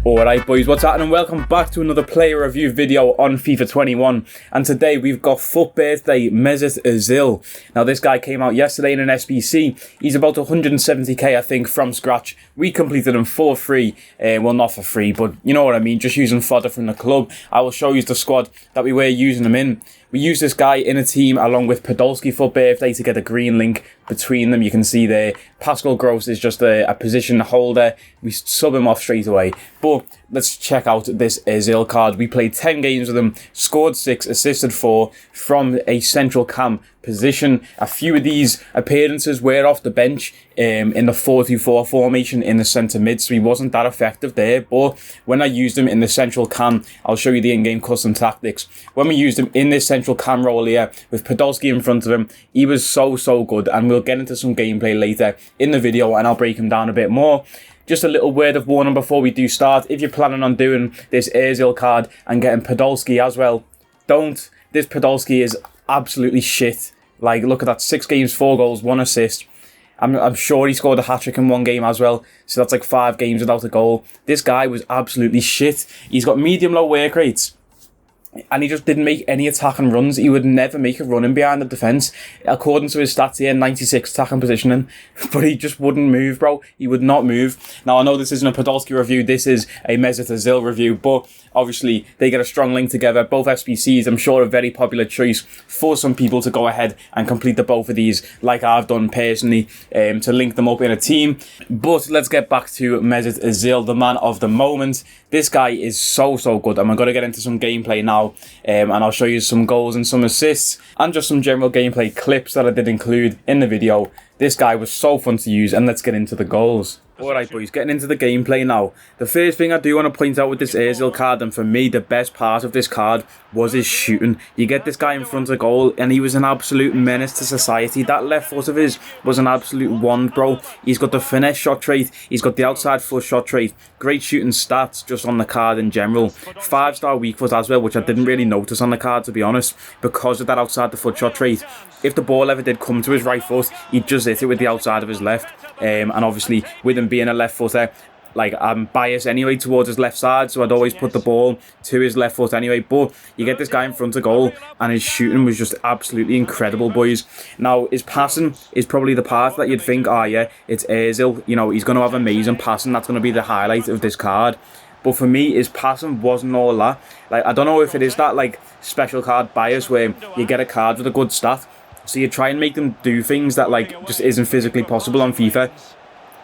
Alright boys, what's happening? Welcome back to another player review video on FIFA 21, and today we've got FUT birthday MESUT OZIL. Now this guy came out yesterday in an SBC. He's about 170k I think from scratch. We completed him for free, well not for free, but you know what I mean, just using fodder from the club. I will show you the squad that we were using him in. We used this guy in a team along with Podolski FUT birthday to get a green link between them. You can see there, Pascal Gross is just a position holder. We sub him off straight away. But let's check out this OZIL card. We played 10 games with him, scored 6, assisted 4 from a central cam position. A few of these appearances were off the bench in the 4-2-4 formation in the centre mid, so he wasn't that effective there. But when I used him in the central cam, I'll show you the in-game custom tactics. When we used him in this central cam role here with Podolski in front of him, he was so good, and we'll get into some gameplay later in the video and I'll break him down a bit more. Just a little word of warning before we do start: if you're planning on doing this OZIL card and getting Podolski as well, don't. This Podolski is absolutely shit. Like, look at that, 6 games, 4 goals, 1 assist. I'm sure he scored a hat-trick in 1 game as well, so that's like 5 games without a goal. This guy was absolutely shit. He's got medium-low work rates, and he just didn't make any attacking runs. He would never make a run in behind the defence. According to his stats here, 96 attacking positioning, but he just wouldn't move, bro. He would not move. Now, I know this isn't a Podolski review, this is a MESUT OZIL review, but obviously they get a strong link together. Both SBCs, I'm sure, a very popular choice for some people to go ahead and complete the both of these, like I've done personally, to link them up in a team. But let's get back to MESUT OZIL, the man of the moment. This guy is so good, and we're going to get into some gameplay now, and I'll show you some goals and some assists, and just some general gameplay clips that I did include in the video. This guy was so fun to use, and let's get into the goals. Alright boys, getting into the gameplay now. The first thing I do want to point out with this OZIL card, and for me the best part of this card, was his shooting. You get this guy in front of goal and he was an absolute menace to society. That left foot of his was an absolute wand, bro. He's got the finesse shot trait, he's got the outside foot shot trait, great shooting stats just on the card in general. 5-star weak foot as well, which I didn't really notice on the card, to be honest, because of that outside the foot shot trait. If the ball ever did come to his right foot, he'd just hit it with the outside of his left. And obviously with him being a left footer, like, I'm biased anyway towards his left side, so I'd always put the ball to his left foot anyway. But you get this guy in front of goal and his shooting was just absolutely incredible, boys. Now, his passing is probably the part that you'd think, oh yeah, it's OZIL, you know, he's going to have amazing passing, that's going to be the highlight of this card. But for me, his passing wasn't all that. Like, I don't know if it is that, like, special card bias where you get a card with a good stat, so you try and make them do things that, like, just isn't physically possible on FIFA.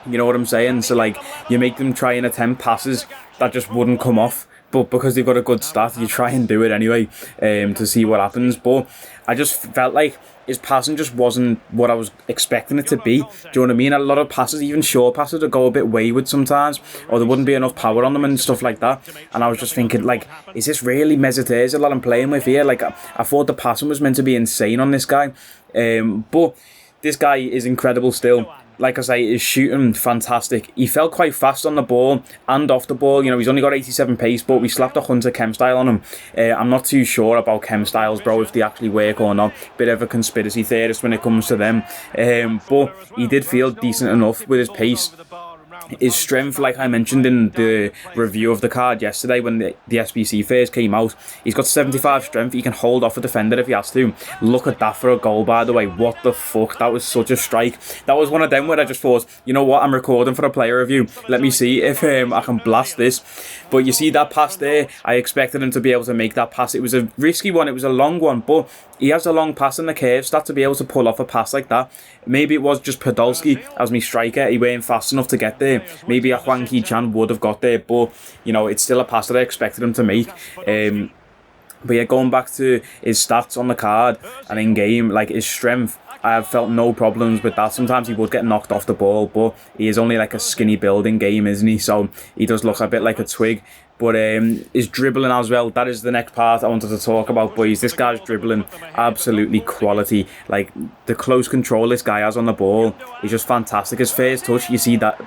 You know what I'm saying? So, like, you make them try and attempt passes that just wouldn't come off. But because they've got a good stat, you try and do it anyway, to see what happens. But I just felt like his passing just wasn't what I was expecting it to be. Do you know what I mean? A lot of passes, even short passes, would go a bit wayward sometimes, or there wouldn't be enough power on them and stuff like that. And I was just thinking, like, is this really MESUT OZIL that I'm playing with here? Like, I thought the passing was meant to be insane on this guy. But this guy is incredible still. Like I say, his shooting, fantastic. He felt quite fast on the ball and off the ball. You know, he's only got 87 pace, but we slapped a Hunter chem style on him. I'm not too sure about chem styles, bro, if they actually work or not. Bit of a conspiracy theorist when it comes to them. But he did feel decent enough with his pace. His strength, like I mentioned in the review of the card yesterday when the SBC first came out, he's got 75 strength. He can hold off a defender if he has to. Look at that for a goal, by the way. What the fuck? That was such a strike. That was one of them where I just thought, you know what, I'm recording for a player review. Let me see if I can blast this. But you see that pass there? I expected him to be able to make that pass. It was a risky one. It was a long one, but he has a long pass in the curve stat to be able to pull off a pass like that. Maybe it was just Podolski as my striker. He weren't fast enough to get there. Maybe a Hwang Ki-chan would have got there, but, you know, it's still a pass that I expected him to make. But yeah, going back to his stats on the card and in game, like his strength, I have felt no problems with that. Sometimes he would get knocked off the ball, but he is only like a skinny build in game, isn't he? So he does look a bit like a twig. But his dribbling as well, that is the next part I wanted to talk about, boys. This guy's dribbling, absolutely quality. Like, the close control this guy has on the ball is just fantastic. His first touch, you see that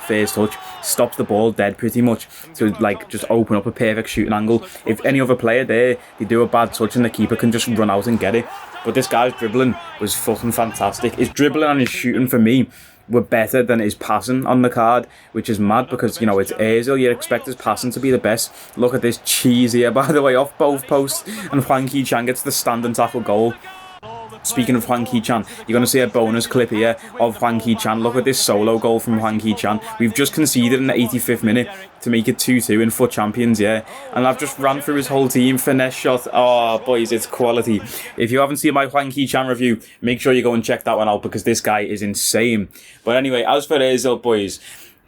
first touch stops the ball dead pretty much to, like, just open up a perfect shooting angle. If any other player there, they do a bad touch and the keeper can just run out and get it. But this guy's dribbling was fucking fantastic. His dribbling and his shooting, for me, were better than his passing on the card, which is mad because, you know, it's Özil. You'd expect his passing to be the best. Look at this cheese here, by the way, off both posts, and Hwang Hee-chan gets the standing tackle goal. Speaking of Hwang Hee-chan, you're going to see a bonus clip here of Hwang Hee-chan. Look at this solo goal from Hwang Hee-chan. We've just conceded in the 85th minute to make it 2-2 in FUT champions, yeah. And I've just ran through his whole team. Finesse shot. Oh, boys, it's quality. If you haven't seen my Hwang Hee-chan review, make sure you go and check that one out because this guy is insane. But anyway, as for Özil, boys,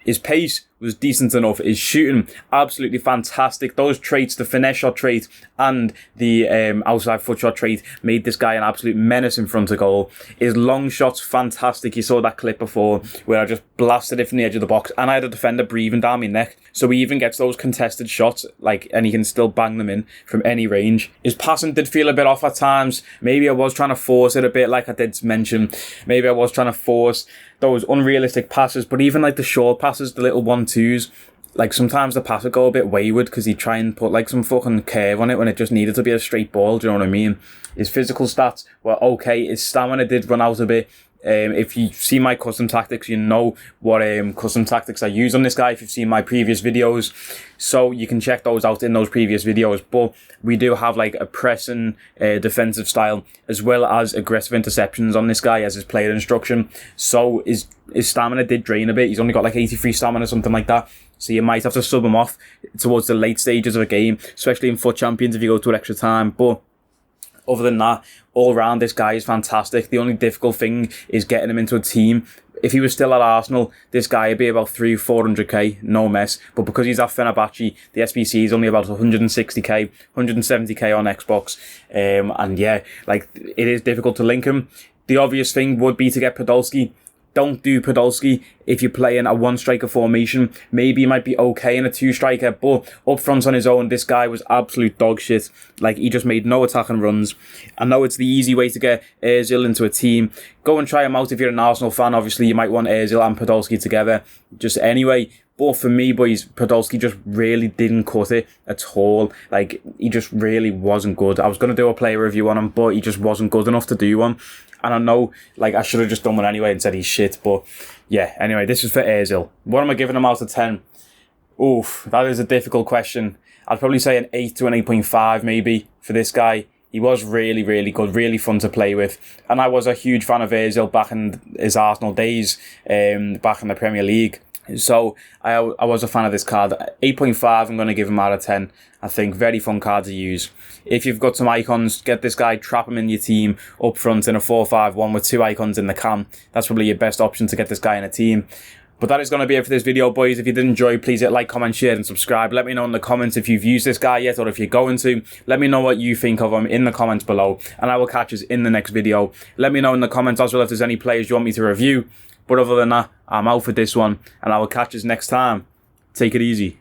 his pace was decent enough. His shooting, absolutely fantastic. Those traits, the finesse shot trait and the outside foot shot trait, made this guy an absolute menace in front of goal. His long shots, fantastic. You saw that clip before where I just blasted it from the edge of the box and I had a defender breathing down my neck. So he even gets those contested shots, and he can still bang them in from any range. His passing did feel a bit off at times. Maybe I was trying to force it a bit, like I did mention. Maybe I was trying to force those unrealistic passes, but even like the short passes, the little 1-2s, like sometimes the pass would go a bit wayward because he'd try and put like some fucking curve on it when it just needed to be a straight ball. Do you know what I mean? His physical stats were okay. His stamina did run out a bit. If you see my custom tactics, you know what custom tactics I use on this guy if you've seen my previous videos. So you can check those out in those previous videos. But we do have like a pressing defensive style as well as aggressive interceptions on this guy as his player instruction. So his stamina did drain a bit. He's only got like 83 stamina, something like that. So you might have to sub him off towards the late stages of a game, especially in FUT champions if you go to an extra time. But other than that, all round, this guy is fantastic. The only difficult thing is getting him into a team. If he was still at Arsenal, this guy would be about 300-400k, no mess. But because he's at Fenerbahce, the SBC is only about 160k, 170k on Xbox. And yeah, like, it is difficult to link him. The obvious thing would be to get Podolski. Don't do Podolski if you're playing a one-striker formation. Maybe he might be okay in a two-striker, but up front on his own, this guy was absolute dog shit. Like, he just made no attacking runs. I know it's the easy way to get Özil into a team. Go and try him out if you're an Arsenal fan. Obviously, you might want Özil and Podolski together. Just anyway. But for me, boys, Podolski just really didn't cut it at all. Like, he just really wasn't good. I was going to do a player review on him, but he just wasn't good enough to do one. And I know, like, I should have just done one anyway and said he's shit. But, yeah, anyway, this is for Özil. What am I giving him out of 10? Oof, that is a difficult question. I'd probably say an 8 to an 8.5, maybe, for this guy. He was really, really good, really fun to play with. And I was a huge fan of Özil back in his Arsenal days, back in the Premier League. So I was a fan of this card. 8.5 I'm going to give him out of 10. I think very fun card to use. If you've got some icons, get this guy, trap him in your team up front in a 4-5-1 with 2 icons in the cam. That's probably your best option to get this guy in a team. But that is going to be it for this video, boys. If you did enjoy, please hit like, comment, share and subscribe. Let me know in the comments if you've used this guy yet or if you're going to. Let me know what you think of him in the comments below and I will catch us in the next video. Let me know in the comments as well if there's any players you want me to review. But other than that, I'm out for this one and I will catch us next time. Take it easy.